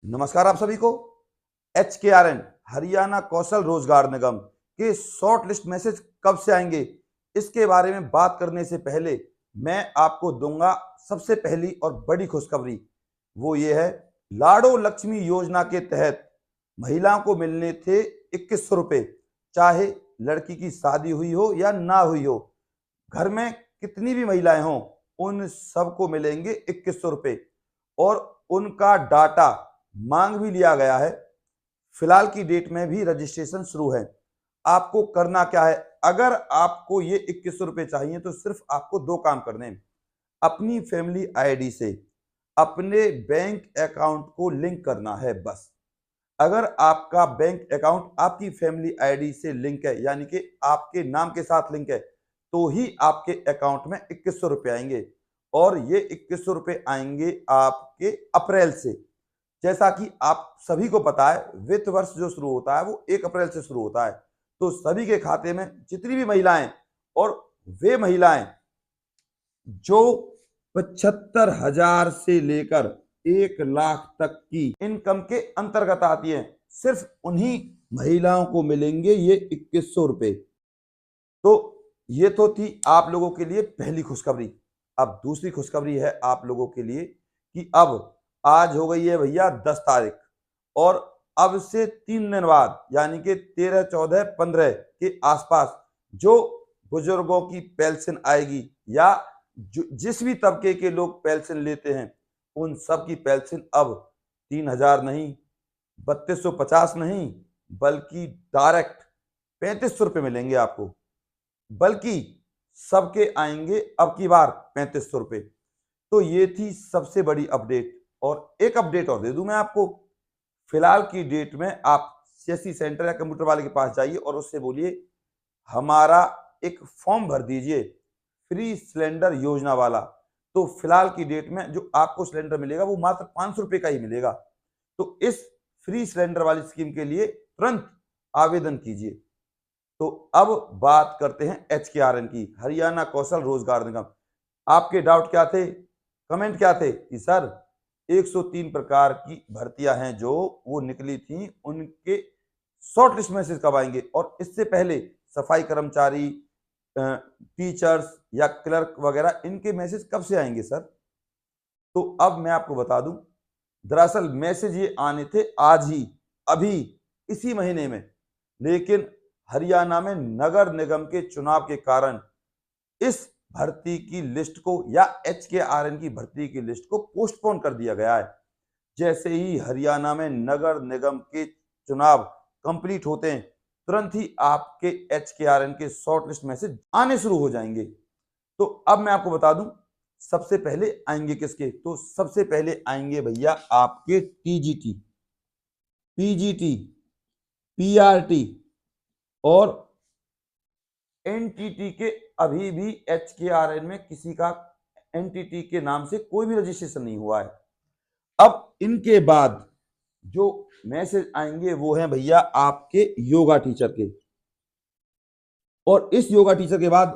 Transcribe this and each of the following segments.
नमस्कार आप सभी को। HKRN हरियाणा कौशल रोजगार निगम के शॉर्ट लिस्ट मैसेज कब से आएंगे, इसके बारे में बात करने से पहले मैं आपको दूंगा सबसे पहली और बड़ी खुशखबरी। वो ये है, लाडो लक्ष्मी योजना के तहत महिलाओं को मिलने थे 2100 रुपए, चाहे लड़की की शादी हुई हो या ना हुई हो, घर में कितनी भी महिलाएं हों, उन सबको मिलेंगे 2100 रुपए और उनका डाटा मांग भी लिया गया है। फिलहाल की डेट में भी रजिस्ट्रेशन शुरू है। आपको करना क्या है, अगर आपको ये 2100 रुपए चाहिए तो सिर्फ आपको दो काम करने हैं। अपनी फैमिली आईडी से अपने बैंक अकाउंट को लिंक करना है बस। अगर आपका बैंक अकाउंट आपकी फैमिली आईडी से लिंक है, यानी कि आपके नाम के साथ लिंक है, तो ही आपके अकाउंट में 2100 रुपए आएंगे और ये 2100 रुपए आएंगे आपके अप्रैल से। जैसा कि आप सभी को पता है, वित्त वर्ष जो शुरू होता है वो 1 अप्रैल से शुरू होता है। तो सभी के खाते में जितनी भी महिलाएं और वे महिलाएं जो 75,000 से लेकर 1 लाख तक की इनकम के अंतर्गत आती हैं, सिर्फ उन्हीं महिलाओं को मिलेंगे ये 2100 रुपए। तो ये तो थी आप लोगों के लिए पहली खुशखबरी। अब दूसरी खुशखबरी है आप लोगों के लिए कि अब आज हो गई है भैया 10 तारीख और अब से 3 दिन बाद यानी कि 13, 14, 15 के आसपास जो बुजुर्गों की पेंशन आएगी या जिस भी तबके के लोग पेंशन लेते हैं, उन सब की पेंशन अब 3000 नहीं, 3250 नहीं, बल्कि डायरेक्ट 3500 रुपए मिलेंगे आपको। बल्कि सबके आएंगे अब की बार 3500 रुपए। तो ये थी सबसे बड़ी अपडेट। और एक अपडेट और दे दूं मैं आपको। फिलहाल की डेट में आप सीएससी सेंटर या कंप्यूटर वाले के पास जाइए और उससे बोलिए हमारा एक फॉर्म भर दीजिए फ्री सिलेंडर योजना वाला। तो फिलहाल की डेट में जो आपको सिलेंडर मिलेगा वो मात्र 500 रुपए का ही मिलेगा। तो इस फ्री सिलेंडर वाली स्कीम के लिए तुरंत आवेदन कीजिए। तो अब बात करते हैं HKRN की, हरियाणा कौशल रोजगार निगम। आपके डाउट क्या थे, कमेंट क्या थे कि सर 103 प्रकार की भर्तियां हैं जो वो निकली थी, उनके शॉर्ट लिस्ट मैसेज कब आएंगे? और इससे पहले सफाई कर्मचारी, टीचर्स या क्लर्क वगैरह इनके मैसेज कब से आएंगे सर? तो अब मैं आपको बता दूं, दरअसल मैसेज ये आने थे आज ही, अभी इसी महीने में, लेकिन हरियाणा में नगर निगम के चुनाव के कारण इस भर्ती की लिस्ट को या HKRN की भर्ती की लिस्ट को पोस्टपोन कर दिया गया है। जैसे ही हरियाणा में नगर निगम के चुनाव कंप्लीट होते हैं, तुरंत ही आपके HKRN के शॉर्ट लिस्ट मैसेज आने शुरू हो जाएंगे। तो अब मैं आपको बता दूं सबसे पहले आएंगे किसके। तो सबसे पहले आएंगे भैया आपके TGT, PGT, PRT और NTT के। अभी भी HKRN में किसी का NTT के नाम से कोई भी रजिस्ट्रेशन नहीं हुआ है। अब इनके बाद जो मैसेज आएंगे वो हैं भैया आपके योगा टीचर के। और इस योगा टीचर के बाद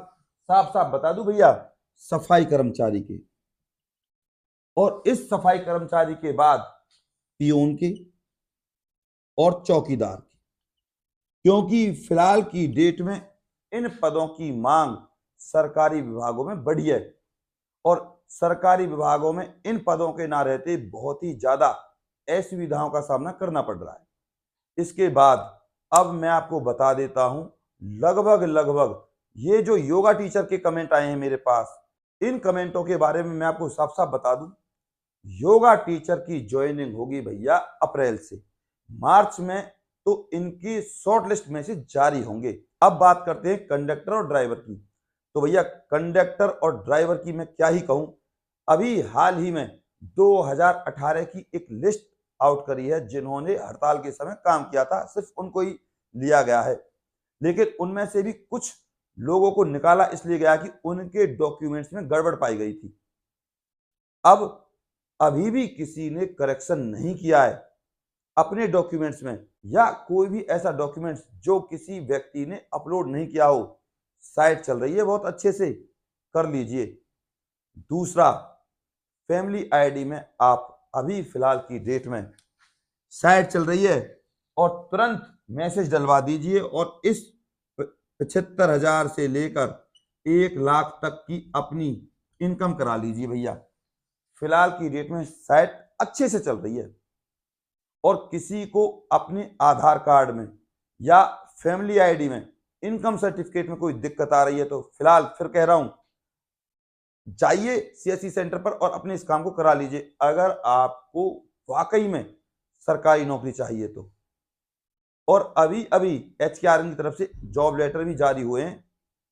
साफ साफ बता दूं भैया, सफाई कर्मचारी के। और इस सफाई कर्मचारी के बाद पियून के और चौकीदार के। क्योंकि फिलहाल की डेट में इन पदों की मांग सरकारी विभागों में बढ़ी है और सरकारी विभागों में इन पदों के ना रहते बहुत ही ज्यादा असुविधाओं का सामना करना पड़ रहा है। इसके बाद अब मैं आपको बता देता हूं, लगभग ये जो योगा टीचर के कमेंट आए हैं मेरे पास, इन कमेंटों के बारे में मैं आपको साफ साफ बता दूं, योगा टीचर की ज्वाइनिंग होगी भैया अप्रैल से। मार्च में तो इनकी शॉर्ट लिस्ट मैसेज जारी होंगे। अब बात करते हैं कंडक्टर और ड्राइवर की। तो भैया कंडक्टर और ड्राइवर की मैं क्या ही कहूं, अभी हाल ही में 2018 की एक लिस्ट आउट करी है, जिन्होंने हड़ताल के समय काम किया था, सिर्फ उनको ही लिया गया है। लेकिन उनमें से भी कुछ लोगों को निकाला इसलिए गया कि उनके डॉक्यूमेंट्स में गड़बड़ पाई गई थी। अब अभी भी किसी ने करेक्शन नहीं किया है अपने डॉक्यूमेंट्स में, या कोई भी ऐसा डॉक्यूमेंट्स जो किसी व्यक्ति ने अपलोड नहीं किया हो, साइट चल रही है, बहुत अच्छे से कर लीजिए। दूसरा, फैमिली आईडी में आप अभी फिलहाल की डेट में साइट चल रही है और तुरंत मैसेज डलवा दीजिए और इस 75,000 से लेकर 1 लाख तक की अपनी इनकम करा लीजिए भैया। फिलहाल की डेट में साइट अच्छे से चल रही है और किसी को अपने आधार कार्ड में या फैमिली आईडी में इनकम सर्टिफिकेट में कोई दिक्कत आ रही है तो फिलहाल फिर कह रहा हूं, जाइए सीएससी सेंटर पर और अपने इस काम को करा लीजिए अगर आपको वाकई में सरकारी नौकरी चाहिए तो। और अभी अभी एचकेआरएन की तरफ से जॉब लेटर भी जारी हुए हैं।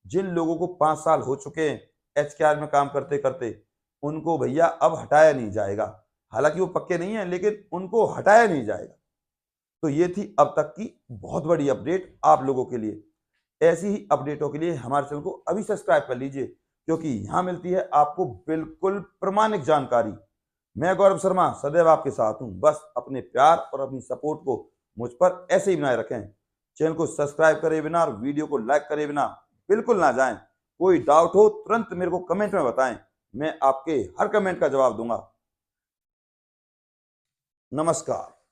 जिन लोगों को 5 साल हो चुके हैं एचकेआर में काम करते करते, उनको भैया अब हटाया नहीं जाएगा। हालांकि वो पक्के नहीं है लेकिन उनको हटाया नहीं जाएगा। तो ये थी अब तक की बहुत बड़ी अपडेट आप लोगों के लिए। ऐसी ही अपडेटों के लिए हमारे चैनल को अभी सब्सक्राइब कर लीजिए क्योंकि यहां मिलती है आपको बिल्कुल प्रामाणिक जानकारी। मैं गौरव शर्मा सदैव आपके साथ हूं। बस अपने प्यार और अपनी सपोर्ट को मुझ पर ऐसे ही बनाए रखें। चैनल को सब्सक्राइब करे बिना और वीडियो को लाइक करे बिना बिल्कुल ना जाएं। कोई डाउट हो तुरंत मेरे को कमेंट में बताएं, मैं आपके हर कमेंट का जवाब दूंगा। नमस्कार।